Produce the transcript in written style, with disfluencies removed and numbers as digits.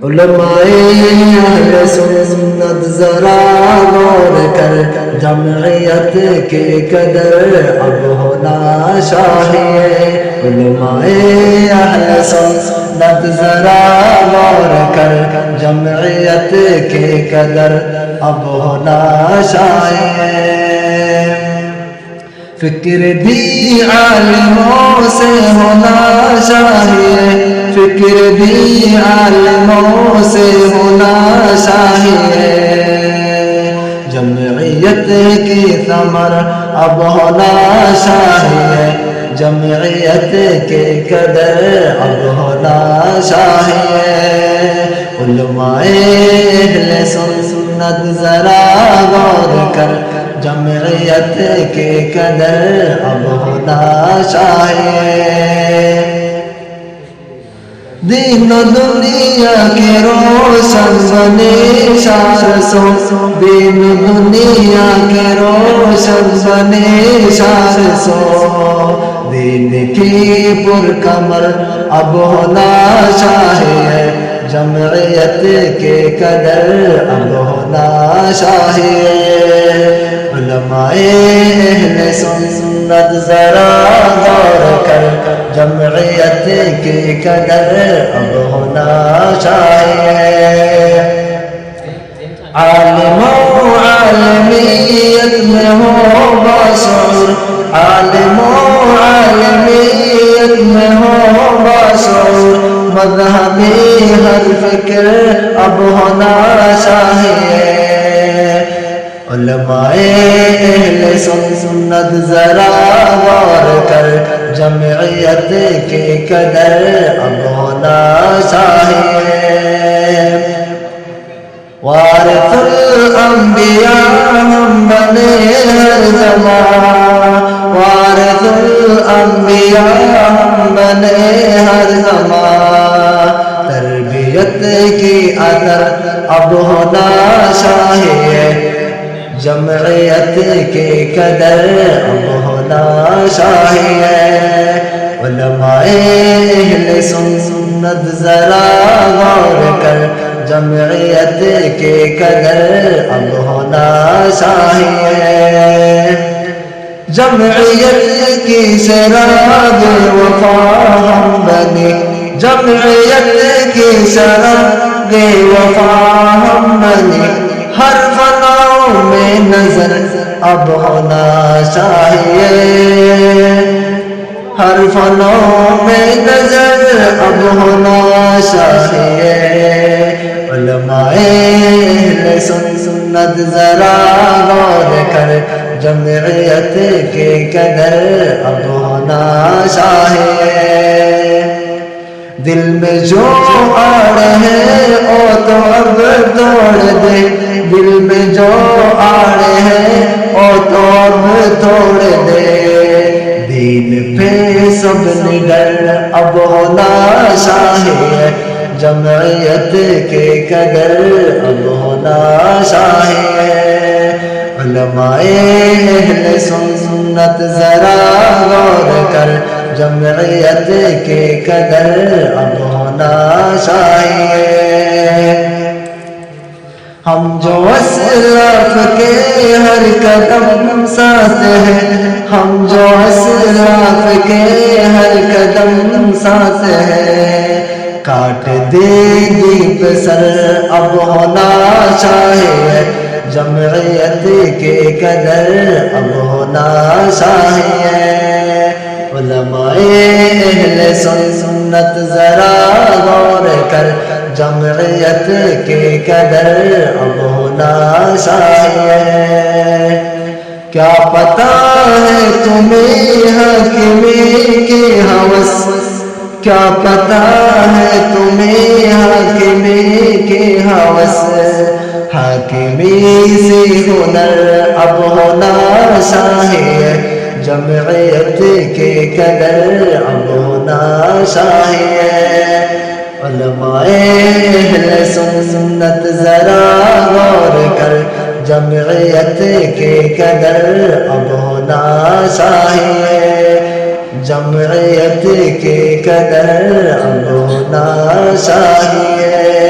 علمائے اہل سنت ذرا غور کر جمعیت کی قدر اب ہونا چاہیے علمائے اہل سنت ذرا غور کر جمعیت کی قدر اب ہونا چاہیے فکر بھی عالموں سے ہونا چاہیے فکر بھی عالموں سے ہونا چاہیے جمعیت کی ثمر اب ہونا چاہیے جمعیت کی قدر اب ہونا چاہیے علماء اہل سنت ذرا غور کر جمعیت کی قدر اب ہونا چاہیے دین و دنیا کے روشن بنے شار سو دین و دنیا کے روشن بنے شار سو دین کی پرکمر اب ہونا چاہیے جمعیت کی قدر اب ہونا چاہیے علماء اہل سنت ذرا غور کر جمعیت کی قدر اب ہونا چاہیے عالم و عالمیت میں ہو باشعور عالم و عالمیت میں ہو باشعور مذہبی ہر فکر اب ہونا چاہیے علماء اہل سنت ذرا غور کر جمعیت کی قدر اب ہونا چاہیے وارث الانبیاء ہم بنے ہر زمان وارث الانبیاء ہم بنے ہر زمان تربیت کی اثر اب ہونا چاہیے جمعیت کی قدر اب ہونا چاہیے علماء اہل سنت ذرا غور کر جمعیت کی قدر اب ہونا چاہیے جمعیت کی سراغ وفا ہم بنے جمعیت کی سراغ وفا ہم بنے ہر فناؤں میں نظر اب ہونا چاہیے ہر فناؤں میں نظر اب ہونا چاہیے علماء اہل سنت ذرا غور کر جمعیت کی قدر اب ہونا چاہیے دل میں جو آڑ ہے او تو اب توڑ دے دل میں جو آڑ ہے او تو اب توڑ دے دین پہ سب نڈر اب ہونا چاہیے جمعیت کی قدر اب ہونا چاہیے علماء اہل سنت ذرا غور کر جمعیت کی قدر اب ہونا چاہیے ہم جو اسلاف کے ہر قدم ساتھ ہیں ہم جو اسلاف کے ہر قدم ساتھ ہیں کاٹ دے دیپ سر اب ہونا چاہیے جمعیت کی قدر اب ہونا چاہیے علماء اہل سنت ذرا غور کر جمعیت کی قدر اب ہونا چاہیے کیا پتہ ہے تمہیں حاکمی کی ہوس کیا پتہ ہے تمہیں حاکمی کی ہوس حاکمی سے ہنر اب ہونا چاہیے جمعیت کی قدر اب ہونا چاہیے علماء اہل سنت ذرا غور کر جمعیت کی قدر اب ہونا چاہیے جمعیت کی قدر اب ہونا چاہیے